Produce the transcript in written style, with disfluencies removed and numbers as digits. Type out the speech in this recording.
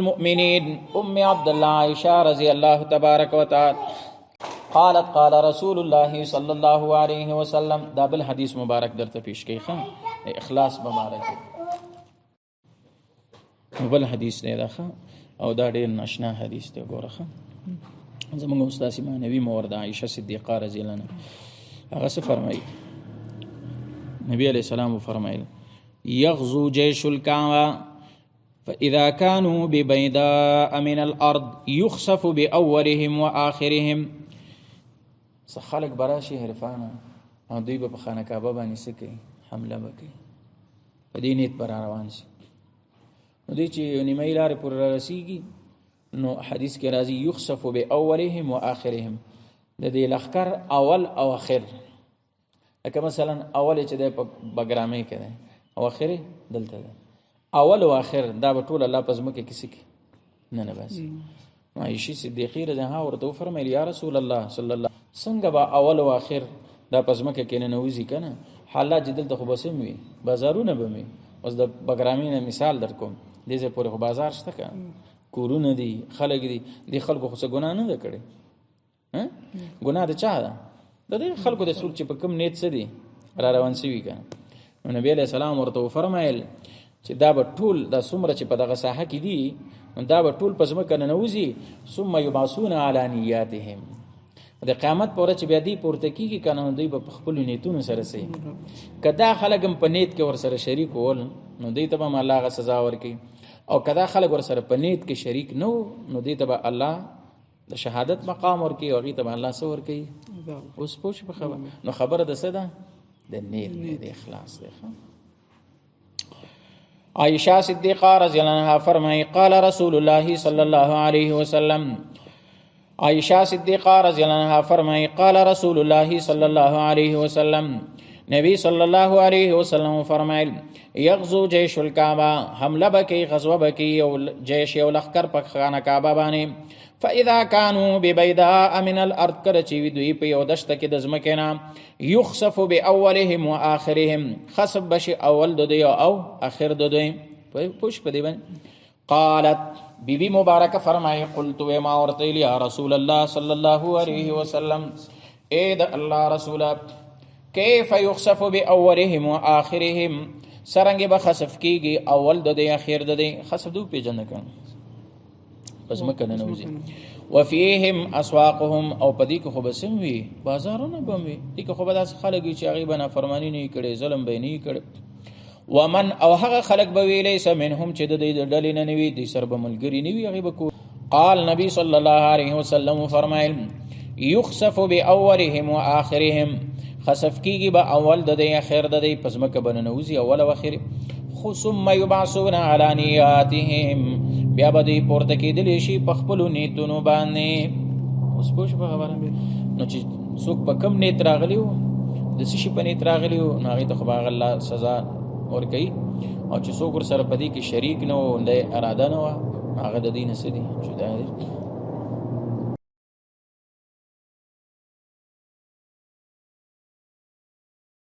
المؤمنين عبد الله عائشة رضي الله تبارك وتعالى قالت قال رسول الله صلى الله عليه وسلم. دا بل حدیث مبارک درته پیش کوي خان اخلاص مبارک بل حدیث نه ده او دا ډیر ناشنا حدیث دی ګوره زموږ استاد ایمانوي مورد عائشه صدیقه رضی الله عنها هغه څه فرمایي نبی علیہ السلام فرمایل یغزو جیش الکعبه فاذا كانوا ببيداء من الارض يخسف باولهم واخرهم. خلق براشي حرفانه او دوی په خانه کعبه باندې سکي حمله وکړي په دې نیت پر روان شي نو دوی چې نیمه لار پر رسیږي نو حدیث کې راځي یخسف باولهم واخرهم د دې لخر اول او اخر لکه مثلا اول چې د بګرامې کې ده او اخر دلته ده اول او اخر دا به ټول الله پزما کې کسی کې نه بس عائشہ صدیقہ رضی الله عنها ورته فرمایي یا رسول الله صلی الله څنګه با اول او اخر دا پزما کې نه نوځي کنه حالات جدل ته خو بسم وي بازارونه به مي اوس د بګرامې نه مثال در کوم دې زه پورې بازار شته کا کورونه دي خلک دي د خلکو خو څه ګناه نه کړي ها ګناه د چا ده د خلکو د سوچ په کوم نیت څه دي را روان شي کنه نبی علیہ السلام ورته فرمایل چې دا به ټول د څومره چې په دغه ساحه کې دي دا به ټول پزما کنه نوځي ثم یبعثون علی نیاتهم د قیامت پر چې بیا دی پورته کیږي کنه دوی په خپل نیتونو سره سي کدا خلګم په نیت کې ور سره شریک ول نو دوی ته الله غ سزا ورکي او کدا خلک ور سره په نیت کې شریک نو دوی ته الله د شهادت مقام ورکي او غي ته الله سو ورکي اوس پوښ په خبر نو خبره ده څه ده د نیت د اخلاص ده. عائشہ صدیقہ رضی اللہ عنہا فرمائی قال رسول اللہ صلی اللہ علیہ وسلم. عائشہ صدیقہ رضی اللہ عنہا فرمائی قال رسول اللہ صلی اللہ علیہ وسلم نبی صلی اللہ علیہ وسلم فرمائل یغزو جیش الکعبہ حملہ بکی غزوہ بکی جیش یو لخکر پا خانہ کعبہ بانے فاذا كانوا ببيداء من الارض کرچی دوی په یو دشت کې د ځمکې نه یخسف باولهم واخرهم خسف بشي اول د دوی او اخر د دوی پوش په دی باندې قالت بی بی مبارکه فرمایي قلت ما ورته یا رسول الله صلی الله علیه وسلم اے د الله رسول کیف یخسف باولهم واخرهم سرنګ به خسف کیږي اول د دوی اخر د دوی خسف دو پیجن کړه پس مکه نه نوځي وفيهم اسواقهم او پدې کې خو بسم وي بازارونه بموي دي کې خو به داس خلک چې هغه بنا فرمانی نه کړي ظلم به نه کړي ومن او هغه خلک به وی لیس منهم چې د دې ډلې نه وي دي سر به ملګری نه وي هغه به قال نبی صلی الله علیه وسلم فرمایل یخسف باولهم واخرهم خسف کیږي به اول د دې اخر د دې پس مکه بن نوځي اول او اخر ثم يبعثون على نياتهم بیا به دوی پورته کېدلی شي په خپلو نیتونو باندې اوس پوه شو په خبره نو چې څوک په کم نیت راغلی وو د څه شي په نیت راغلی وو نو هغې ته خو به هغه الله سزا ورکوي او چې څوک ورسره په دې کې شریک نه و د اراده نه وه هغه د دوی نه څه دي جدا دي